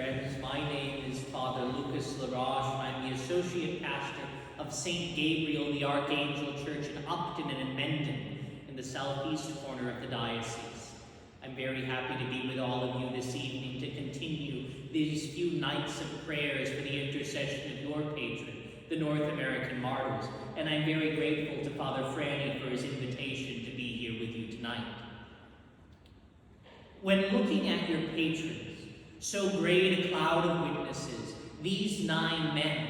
friends. My name is Father LaRoche. I'm the Associate Pastor of St. Gabriel the Archangel Church in Upton and in Mendon, in the southeast corner of the diocese. I'm very happy to be with all of you this evening to continue these few nights of prayers for the intercession of your patron, the North American Martyrs, and I'm very grateful to Father Franny for his invitation to be here with you tonight. When looking at your patrons, so great a cloud of witnesses, these 9 men,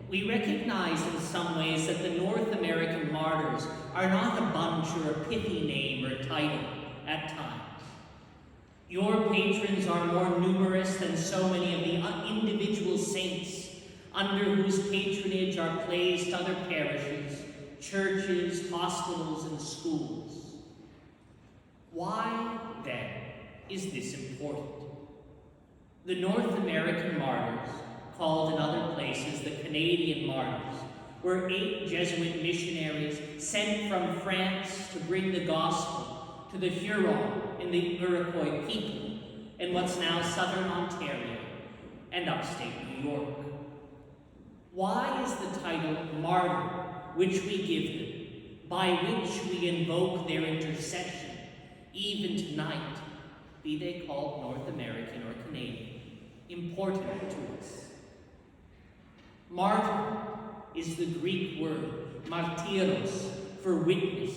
we recognize in some ways that the North American Martyrs are not a bunch or a pithy name or title at times. Your patrons are more numerous than so many of the individual saints under whose patronage are placed other parishes, churches, hospitals, and schools. Why, then, is this important? The North American Martyrs, called in other places the Canadian Martyrs, were 8 Jesuit missionaries sent from France to bring the gospel to the Huron and the Iroquois people in what's now southern Ontario and upstate New York. Why is the title Martyr, which we give them, by which we invoke their intercession, even tonight, be they called North American or Canadian, important to us? Martyr is the Greek word, martyros, for witness.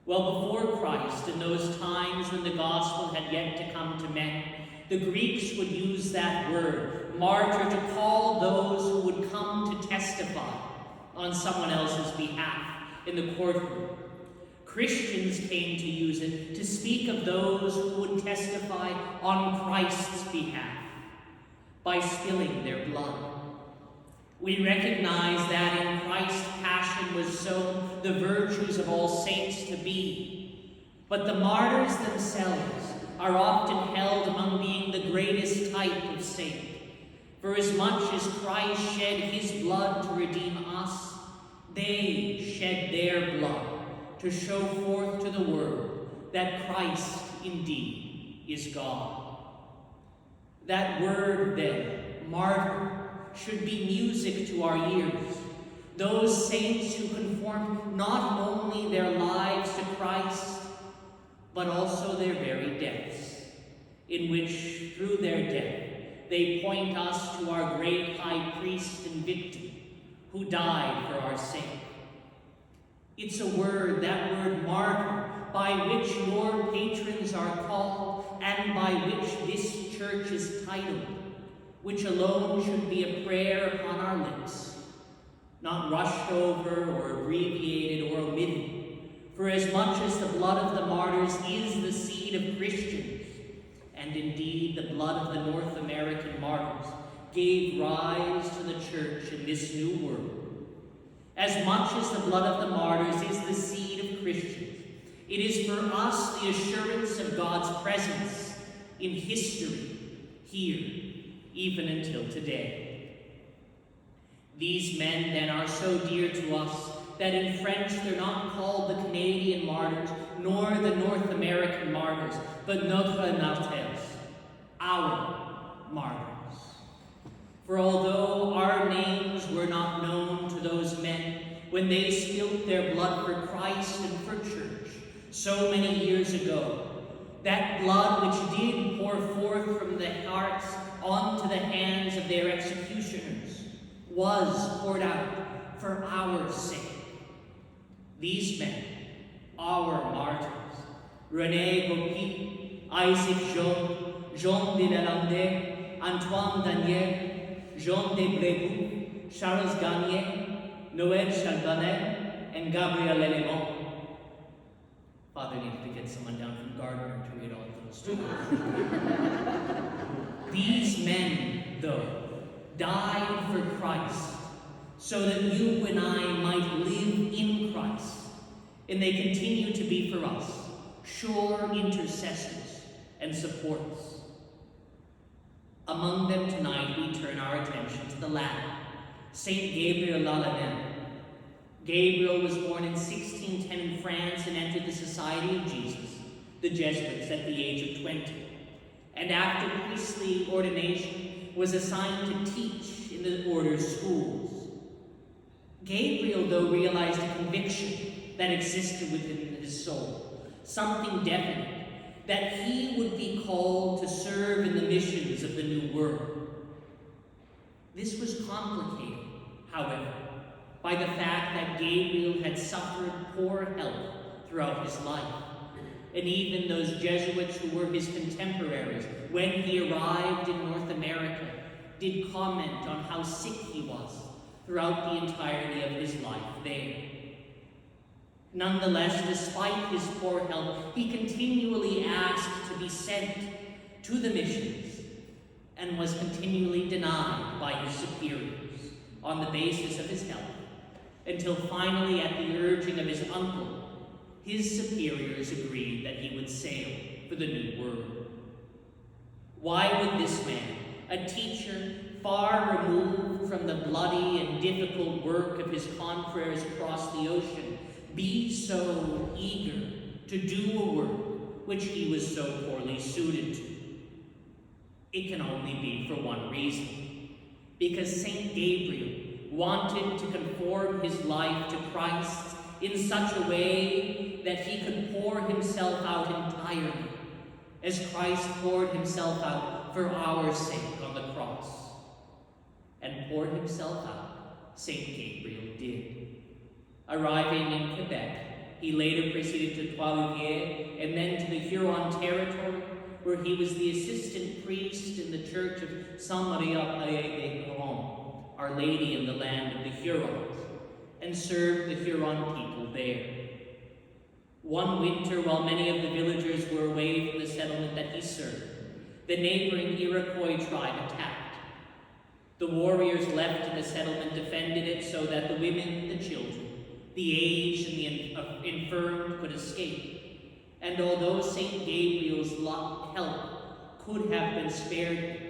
Well, before Christ, in those times when the gospel had yet to come to men, the Greeks would use that word, martyr, to call those who would come to testify on someone else's behalf in the courtroom. Christians came to use it to speak of those who would testify on Christ's behalf by spilling their blood. We recognize that in Christ's passion was sown the virtues of all saints to be, but the martyrs themselves are often held among being the greatest type of saint. For as much as Christ shed his blood to redeem us, they shed their blood to show forth to the world that Christ indeed is God. That word, then, martyr, should be music to our ears. Those saints who conformed not only their lives to Christ, but also their very deaths, in which, through their death, they point us to our great high priest and victim, who died for our sake. It's a word, that word martyr, by which your patrons are called and by which this church is titled, which alone should be a prayer upon our lips, not rushed over or abbreviated or omitted. For as much as the blood of the martyrs is the seed of Christians, and indeed the blood of the North American martyrs gave rise to the church in this new world, as much as the blood of the martyrs is the seed of Christians, it is for us the assurance of God's presence in history, here, even until today. These men, then, are so dear to us that in French they're not called the Canadian martyrs, nor the North American martyrs, but notre martyrs, our martyrs. For although our names were not known to those men when they spilt their blood for Christ and for church so many years ago, that blood which did pour forth from the hearts onto the hands of their executioners was poured out for our sake. These men, our martyrs, René Gopi, Isaac Jean de Lalande, Antoine Daniel, Jean de Brébeuf, Charles Gagné, Noël Chalbanet, and Gabriel Lélémont. Father needed to get someone down from Gardner to read all of those too. These men, though, died for Christ, so that you and I might live in Christ, and they continue to be for us sure intercessors and supports. Among them tonight we turn our attention to the latter, Saint Gabriel Lalande. Gabriel was born in 1610 in France and entered the Society of Jesus, the Jesuits, at the age of 20. and after priestly ordination was assigned to teach in the order's schools. Gabriel, though, realized a conviction that existed within his soul, something definite, that he would be called to serve in the missions of the new world. This was complicated, however, by the fact that Gabriel had suffered poor health throughout his life, and even those Jesuits who were his contemporaries when he arrived in North America did comment on how sick he was throughout the entirety of his life there. Nonetheless, despite his poor health, he continually asked to be sent to the missions and was continually denied by his superiors on the basis of his health, until finally, at the urging of his uncle, his superiors agreed that he would sail for the New World. Why would this man, a teacher far removed from the bloody and difficult work of his confreres across the ocean, be so eager to do a work which he was so poorly suited to? It can only be for one reason: because Saint Gabriel wanted to conform his life to Christ in such a way that he could pour himself out entirely, as Christ poured himself out for our sake on the cross. And pour himself out, Saint Gabriel did. Arriving in Quebec, he later proceeded to Trois-Rivières and then to the Huron territory, where he was the assistant priest in the church of Sainte Marie des Hurons, Our Lady in the land of the Hurons, and served the Huron people there. One winter, while many of the villagers were away from the settlement that he served, the neighboring Iroquois tribe attacked. The warriors left in the settlement defended it so that the women, the children, the aged, and the infirm could escape. And although St. Gabriel's health could have been spared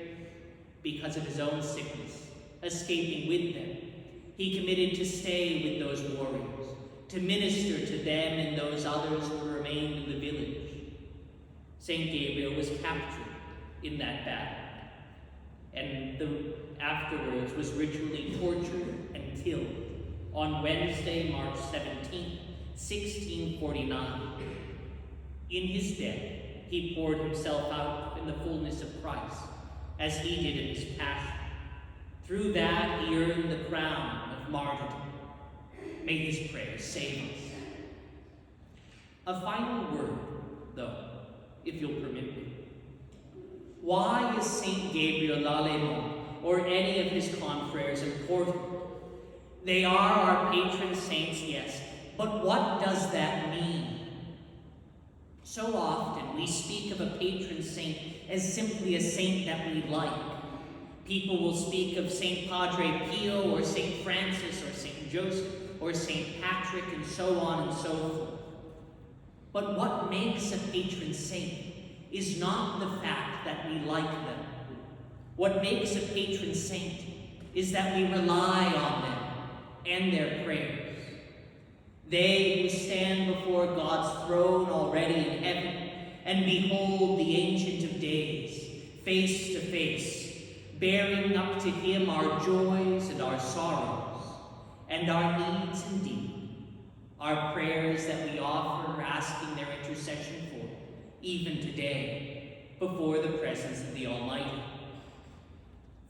because of his own sickness, escaping with them, he committed to stay with those warriors, to minister to them and those others who remained in the village. St. Gabriel was captured in that battle, and afterwards was ritually tortured and killed on Wednesday, March 17, 1649. In his death, he poured himself out in the fullness of Christ, as he did in his passion. Through that, he earned the crown of martyrdom. May his prayers save us. A final word, though, if you'll permit me. Why is Saint Gabriel l'Allemand or any of his confreres important? They are our patron saints, yes, but what does that mean? So often we speak of a patron saint as simply a saint that we like. People will speak of Saint Padre Pio or Saint Francis or Saint Joseph or Saint Patrick and so on and so forth. But what makes a patron saint is not the fact that we like them. What makes a patron saint is that we rely on them and their prayers. They who stand before God's throne already in heaven and behold the Ancient of Days face to face, bearing up to him our joys and our sorrows, and our needs indeed, our prayers that we offer asking their intercession for, even today, before the presence of the Almighty.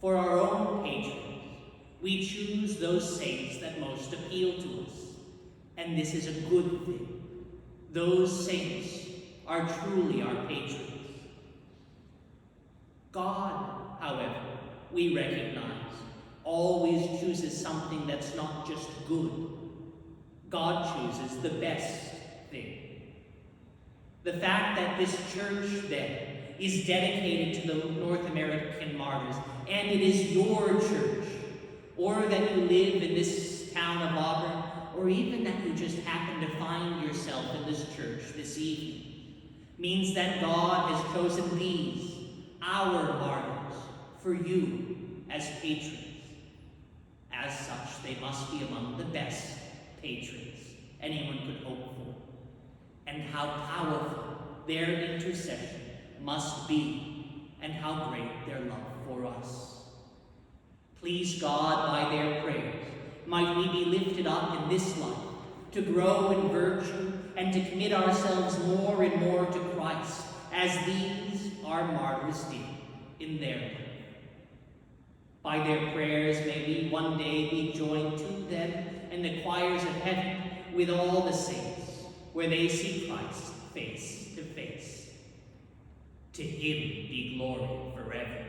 For our own patrons, we choose those saints that most appeal to us, and this is a good thing. Those saints are truly our patrons. God, however, we recognize, always chooses something that's not just good. God chooses the best thing. The fact that this church, then, is dedicated to the North American martyrs, and it is your church, or that you live in this town of Auburn, or even that you just happen to find yourself in this church this evening, means that God has chosen these, our martyrs, for you as patrons. As such, they must be among the best patrons anyone could hope for. And how powerful their intercession must be and how great their love for us. Please God, by their prayers, might we be lifted up in this life to grow in virtue and to commit ourselves more and more to Christ, as these our martyrs did in their life. By their prayers may we one day be joined to them in the choirs of heaven with all the saints, where they see Christ face to face. To him be glory forever.